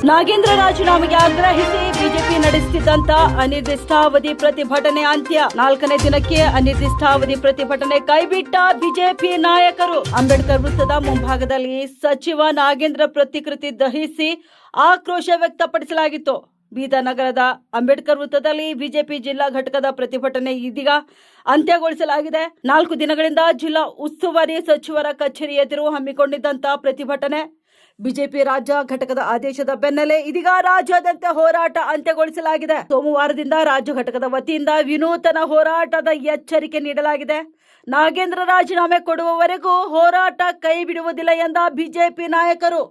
ನಾಗೇಂದ್ರ ರಾಜೀನಾಮೆಗೆ ಆಗ್ರಹಿಸಿ ಬಿಜೆಪಿ ನಡೆಸುತ್ತಿದ್ದಂತ ಅನಿರ್ದಿಷ್ಟಾವಧಿ ಪ್ರತಿಭಟನೆ ಅಂತ್ಯ. 4ನೇ ದಿನಕ್ಕೆ ಅನಿರ್ದಿಷ್ಟಾವಧಿ ಪ್ರತಿಭಟನೆ ಕೈಬಿಟ್ಟ ಬಿಜೆಪಿ ನಾಯಕರು. ಅಂಬೇಡ್ಕರ್ ವೃತ್ತದ ಮುಂಭಾಗದಲ್ಲಿ ಸಚಿವ ನಾಗೇಂದ್ರ ಪ್ರತಿಕೃತಿ ದಹಿಸಿ ಆಕ್ರೋಶ ವ್ಯಕ್ತಪಡಿಸಲಾಗಿತ್ತು. ಬೀದರ್ ನಗರದ ಅಂಬೇಡ್ಕರ್ ವೃತ್ತದಲ್ಲಿ ಬಿಜೆಪಿ ಜಿಲ್ಲಾ ಘಟಕದ ಪ್ರತಿಭಟನೆ ಇದೀಗ ಅಂತ್ಯಗೊಳಿಸಲಾಗಿದೆ. 4 ದಿನಗಳಿಂದ ಜಿಲ್ಲಾ ಉಸ್ತುವಾರಿ ಸಚಿವರ ಕಚೇರಿ ಎದುರು ಹಮ್ಮಿಕೊಂಡಿದ್ದಂತಹ ಪ್ರತಿಭಟನೆ ಬಿಜೆಪಿ ರಾಜ್ಯ ಘಟಕದ ಆದೇಶದ ಬೆನ್ನಲ್ಲೇ ಇದೀಗ ರಾಜ್ಯಾದ್ಯಂತ ಹೋರಾಟ ಅಂತ್ಯಗೊಳಿಸಲಾಗಿದೆ. ಸೋಮವಾರದಿಂದ ರಾಜ್ಯ ಘಟಕದ ವತಿಯಿಂದ ವಿನೂತನ ಹೋರಾಟದ ಎಚ್ಚರಿಕೆ ನೀಡಲಾಗಿದೆ. ನಾಗೇಂದ್ರ ರಾಜೀನಾಮೆ ಕೊಡುವವರೆಗೂ ಹೋರಾಟ ಕೈ ಬಿಡುವುದಿಲ್ಲ ಎಂದ ಬಿಜೆಪಿ ನಾಯಕರು.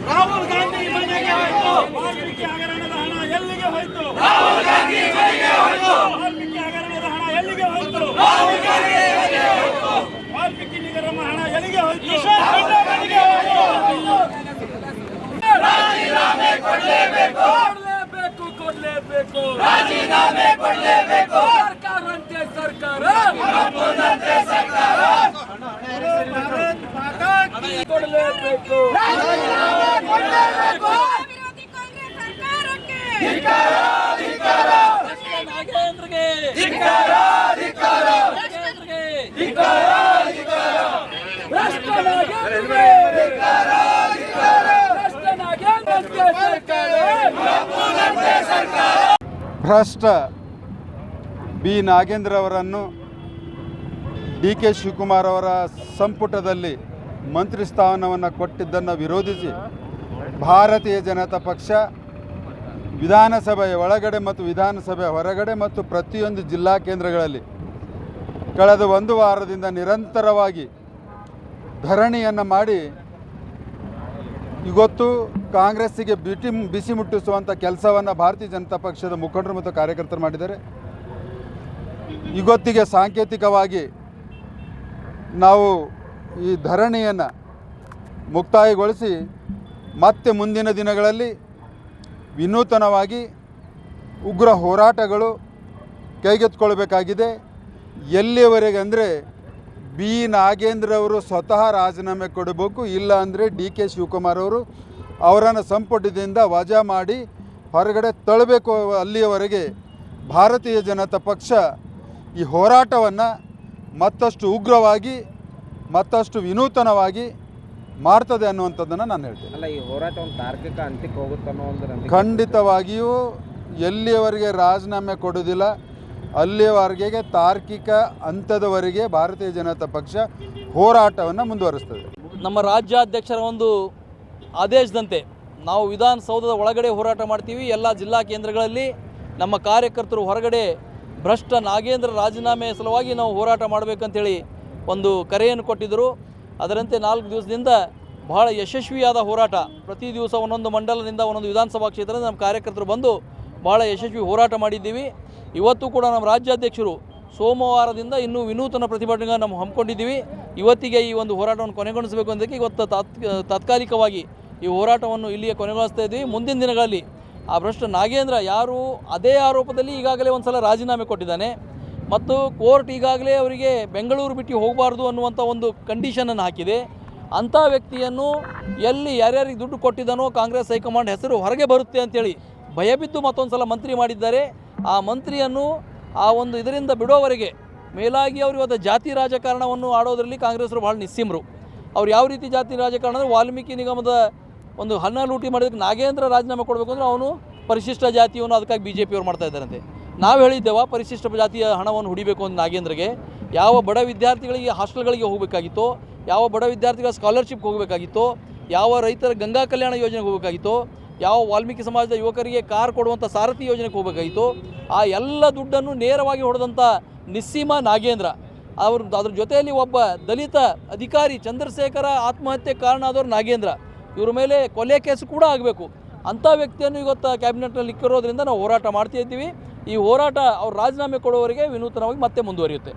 ರಾಹುಲ್ ಗಾಂಧಿ ಮನೆಗೆ ಹೋಯಿತು. ವಾಲ್ಮೀಕಿ ಹಗರಣದ ಹಣ ಎಲ್ಲಿಗೆ ಹೋಯಿತು? ರಾಹುಲ್ ಗಾಂಧಿ ಮನೆಗೆ ಹೋಯಿತು. ವಾಲ್ಮೀಕಿ ಹಗರಣದ ಹಣ ಎಲ್ಲಿಗೆ ಹೋಯಿತು? ರಾಹುಲ್ ಗಾಂಧಿ ಮನೆಗೆ ಹೋಯಿತು. ವಾಲ್ಮೀಕಿ ನಿಗಮ ಹಣ ಎಲ್ಲಿಗೆ ಹೋಯಿತು? ಈಶ್ವರ್ ಖಂಡ್ರೆ ಮನೆಗೆ ಹೋಯಿತು. ರಾಜೀನಾಮೆ ಕೊಡಲೇಬೇಕು, ಕೊಡಲೇಬೇಕು, ಕೊಡಲೇಬೇಕು. ರಾಜೀನಾಮೆ ಕೊಡಲೇಬೇಕು. ಸರ್ಕಾರಂತೆ ಸರ್ಕಾರ, ಅಪ್ಪನಂತೆ ಸರ್ಕಾರ. ಭಾರತ್ ಮಾತಾ ಕಿ ಕೊಡಲೇಬೇಕು. ರಾಜೀನಾಮೆ ಕೊಡಲೇಬೇಕು. ವಿರೋಧಿ ಕಾಂಗ್ರೆಸ್ ಸರ್ಕಾರಕ್ಕೆ ಧಿಕ್ಕಾರ, ಧಿಕ್ಕಾರ. ನಾಗೇಂದ್ರಗೆ ಧಿಕ್ಕಾರ, ಧಿಕ್ಕಾರ. ನಾಗೇಂದ್ರಗೆ ಧಿಕ್ಕಾರ, ಧಿಕ್ಕಾರ. ಭ್ರಷ್ಟ ನಾಗೇಂದ್ರಗೆ ಧಿಕ್ಕಾರ, ಧಿಕ್ಕಾರ. ಭ್ರಷ್ಟ ನಾಗೇಂದ್ರಗೆ ಸರ್ಕಾರ, ಅಪ್ಪನಂತೆ ಸರ್ಕಾರ. ಭ್ರಷ್ಟ ಬಿ ನಾಗೇಂದ್ರ ಅವರನ್ನು ಡಿ ಕೆ ಶಿವಕುಮಾರ್ ಅವರ ಸಂಪುಟದಲ್ಲಿ ಮಂತ್ರಿ ಸ್ಥಾನವನ್ನು ಕೊಟ್ಟಿದ್ದನ್ನು ವಿರೋಧಿಸಿ ಭಾರತೀಯ ಜನತಾ ಪಕ್ಷ ವಿಧಾನಸಭೆಯ ಒಳಗಡೆ ಮತ್ತು ವಿಧಾನಸಭೆಯ ಹೊರಗಡೆ ಮತ್ತು ಪ್ರತಿಯೊಂದು ಜಿಲ್ಲಾ ಕೇಂದ್ರಗಳಲ್ಲಿ ಕಳೆದ 1 ವಾರದಿಂದ ನಿರಂತರವಾಗಿ ಧರಣಿಯನ್ನು ಮಾಡಿ ಇವತ್ತು ಕಾಂಗ್ರೆಸ್ಸಿಗೆ ಬಿಸಿ ಮುಟ್ಟಿಸುವಂಥ ಕೆಲಸವನ್ನು ಭಾರತೀಯ ಜನತಾ ಪಕ್ಷದ ಮುಖಂಡರು ಮತ್ತು ಕಾರ್ಯಕರ್ತರು ಮಾಡಿದ್ದಾರೆ. ಇವತ್ತಿಗೆ ಸಾಂಕೇತಿಕವಾಗಿ ನಾವು ಈ ಧರಣಿಯನ್ನು ಮುಕ್ತಾಯಗೊಳಿಸಿ ಮತ್ತೆ ಮುಂದಿನ ದಿನಗಳಲ್ಲಿ ವಿನೂತನವಾಗಿ ಉಗ್ರ ಹೋರಾಟಗಳು ಕೈಗೆತ್ತಿಕೊಳ್ಬೇಕಾಗಿದೆ. ಎಲ್ಲಿಯವರೆಗೆ ಅಂದರೆ ಬಿ ನಾಗೇಂದ್ರ ಅವರು ಸ್ವತಃ ರಾಜೀನಾಮೆ ಕೊಡಬೇಕು, ಇಲ್ಲ ಅಂದರೆ ಡಿ ಕೆ ಶಿವಕುಮಾರ್ ಅವರು ಅವರನ್ನು ಸಂಪುಟದಿಂದ ವಜಾ ಮಾಡಿ ಹೊರಗಡೆ ತಳ್ಳಬೇಕು. ಅಲ್ಲಿಯವರೆಗೆ ಭಾರತೀಯ ಜನತಾ ಪಕ್ಷ ಈ ಹೋರಾಟವನ್ನು ಮತ್ತಷ್ಟು ಉಗ್ರವಾಗಿ ಮತ್ತಷ್ಟು ವಿನೂತನವಾಗಿ ಮಾಡ್ತದೆ ಅನ್ನುವಂಥದ್ದನ್ನು ನಾನು ಹೇಳ್ತೇನೆ. ಅಲ್ಲ, ಈ ಹೋರಾಟ ಒಂದು ತಾರ್ಕಿಕ ಅಂತ್ಯಕ್ಕೆ ಹೋಗುತ್ತೆ ಅನ್ನೋ ಒಂದು ಖಂಡಿತವಾಗಿಯೂ ಎಲ್ಲಿಯವರೆಗೆ ರಾಜೀನಾಮೆ ಕೊಡೋದಿಲ್ಲ ಅಲ್ಲಿಯವರೆಗೆ ತಾರ್ಕಿಕ ಹಂತದವರೆಗೆ ಭಾರತೀಯ ಜನತಾ ಪಕ್ಷ ಹೋರಾಟವನ್ನು ಮುಂದುವರಿಸ್ತದೆ. ನಮ್ಮ ರಾಜ್ಯಾಧ್ಯಕ್ಷರ ಒಂದು ಆದೇಶದಂತೆ ನಾವು ವಿಧಾನಸೌಧದ ಒಳಗಡೆ ಹೋರಾಟ ಮಾಡ್ತೀವಿ. ಎಲ್ಲ ಜಿಲ್ಲಾ ಕೇಂದ್ರಗಳಲ್ಲಿ ನಮ್ಮ ಕಾರ್ಯಕರ್ತರು ಹೊರಗಡೆ ಭ್ರಷ್ಟ ನಾಗೇಂದ್ರ ರಾಜೀನಾಮೆ ಸಲುವಾಗಿ ನಾವು ಹೋರಾಟ ಮಾಡಬೇಕಂತೇಳಿ ಒಂದು ಕರೆಯನ್ನು ಕೊಟ್ಟಿದ್ದರು. ಅದರಂತೆ 4 ದಿವಸದಿಂದ ಬಹಳ ಯಶಸ್ವಿಯಾದ ಹೋರಾಟ. ಪ್ರತಿ ದಿವಸ ಒಂದೊಂದು ಮಂಡಲದಿಂದ ಒಂದೊಂದು ವಿಧಾನಸಭಾ ಕ್ಷೇತ್ರದಿಂದ ನಮ್ಮ ಕಾರ್ಯಕರ್ತರು ಬಂದು ಭಾಳ ಯಶಸ್ವಿ ಹೋರಾಟ ಮಾಡಿದ್ದೀವಿ. ಇವತ್ತು ಕೂಡ ನಮ್ಮ ರಾಜ್ಯಾಧ್ಯಕ್ಷರು ಸೋಮವಾರದಿಂದ ಇನ್ನೂ ವಿನೂತನ ಪ್ರತಿಭಟನೆ ನಾವು ಹಮ್ಮಿಕೊಂಡಿದ್ದೀವಿ. ಇವತ್ತಿಗೆ ಈ ಒಂದು ಹೋರಾಟವನ್ನು ಕೊನೆಗೊಳಿಸಬೇಕು ಅಂದಕ್ಕೆ ಇವತ್ತು ತಾತ್ಕಾಲಿಕವಾಗಿ ಈ ಹೋರಾಟವನ್ನು ಇಲ್ಲಿಯೇ ಕೊನೆಗೊಳಿಸ್ತಾ ಇದ್ದೀವಿ. ಮುಂದಿನ ದಿನಗಳಲ್ಲಿ ಆ ಭ್ರಷ್ಟ ನಾಗೇಂದ್ರ ಯಾರು ಅದೇ ಆರೋಪದಲ್ಲಿ ಈಗಾಗಲೇ ಒಂದು ಸಲ ರಾಜೀನಾಮೆ ಕೊಟ್ಟಿದ್ದಾನೆ ಮತ್ತು ಕೋರ್ಟ್ ಈಗಾಗಲೇ ಅವರಿಗೆ ಬೆಂಗಳೂರು ಬಿಟ್ಟು ಹೋಗಬಾರ್ದು ಅನ್ನುವಂಥ ಒಂದು ಕಂಡೀಷನನ್ನು ಹಾಕಿದೆ. ಅಂಥ ವ್ಯಕ್ತಿಯನ್ನು ಎಲ್ಲಿ ಯಾರ್ಯಾರಿಗೆ ದುಡ್ಡು ಕೊಟ್ಟಿದ್ದಾನೋ ಕಾಂಗ್ರೆಸ್ ಹೈಕಮಾಂಡ್ ಹೆಸರು ಹೊರಗೆ ಬರುತ್ತೆ ಅಂತೇಳಿ ಭಯಬಿದ್ದು ಮತ್ತೊಂದು ಸಲ ಮಂತ್ರಿ ಮಾಡಿದ್ದಾರೆ. ಆ ಮಂತ್ರಿಯನ್ನು ಆ ಒಂದು ಇದರಿಂದ ಬಿಡೋವರೆಗೆ ಮೇಲಾಗಿ ಅವರು ಇವತ್ತು ಜಾತಿ ರಾಜಕಾರಣವನ್ನು ಆಡೋದರಲ್ಲಿ ಕಾಂಗ್ರೆಸ್ರು ಭಾಳ ನಿಸ್ಸೀಮರು. ಅವ್ರು ಯಾವ ರೀತಿ ಜಾತಿ ರಾಜಕಾರಣ ಅಂದರೆ ವಾಲ್ಮೀಕಿ ನಿಗಮದ ಒಂದು ಹಣ ಲೂಟಿ ಮಾಡಿದಕ್ಕೆ ನಾಗೇಂದ್ರ ರಾಜೀನಾಮೆ ಕೊಡಬೇಕು ಅಂದರೆ ಅವನು ಪರಿಶಿಷ್ಟ ಜಾತಿಯನ್ನು ಅದಕ್ಕಾಗಿ BJP ಅವ್ರು ಮಾಡ್ತಾ ಇದ್ದಾರಂತೆ. ನಾವು ಹೇಳಿದ್ದೇವೆ ಪರಿಶಿಷ್ಟ ಜಾತಿಯ ಹಣವನ್ನು ಹುಡಿಬೇಕು ಅಂತ ನಾಗೇಂದ್ರಗೆ. ಯಾವ ಬಡ ವಿದ್ಯಾರ್ಥಿಗಳಿಗೆ ಹಾಸ್ಟೆಲ್ಗಳಿಗೆ ಹೋಗಬೇಕಾಗಿತ್ತೋ, ಯಾವ ಬಡ ವಿದ್ಯಾರ್ಥಿಗಳ ಸ್ಕಾಲರ್ಶಿಪ್ಗೆ ಹೋಗಬೇಕಾಗಿತ್ತೋ, ಯಾವ ರೈತರ ಗಂಗಾ ಕಲ್ಯಾಣ ಯೋಜನೆಗೆ ಹೋಗಬೇಕಾಗಿತ್ತೋ, ಯಾವ ವಾಲ್ಮೀಕಿ ಸಮಾಜದ ಯುವಕರಿಗೆ ಕಾರ್ ಕೊಡುವಂಥ ಸಾರಥಿ ಯೋಜನೆಗೆ ಹೋಗಬೇಕಾಗಿತ್ತು, ಆ ಎಲ್ಲ ದುಡ್ಡನ್ನು ನೇರವಾಗಿ ಹೊಡೆದಂಥ ನಿಸ್ಸೀಮ ನಾಗೇಂದ್ರ ಅವರು. ಅದ್ರ ಜೊತೆಯಲ್ಲಿ ಒಬ್ಬ ದಲಿತ ಅಧಿಕಾರಿ ಚಂದ್ರಶೇಖರ ಆತ್ಮಹತ್ಯೆ ಕಾರಣ ಆದವರು ನಾಗೇಂದ್ರ. ಇವ್ರ ಮೇಲೆ ಕೊಲೆ ಕೇಸು ಕೂಡ ಆಗಬೇಕು. ಅಂಥ ವ್ಯಕ್ತಿಯನ್ನು ಇವತ್ತು ಕ್ಯಾಬಿನೆಟ್ನಲ್ಲಿ ಇಕ್ಕಿರೋದ್ರಿಂದ ನಾವು ಹೋರಾಟ ಮಾಡ್ತಾ ಇದ್ದೀವಿ. ಈ ಹೋರಾಟ ಅವ್ರು ರಾಜೀನಾಮೆ ಕೊಡುವವರೆಗೆ ವಿನೂತನವಾಗಿ ಮತ್ತೆ ಮುಂದುವರಿಯುತ್ತೆ.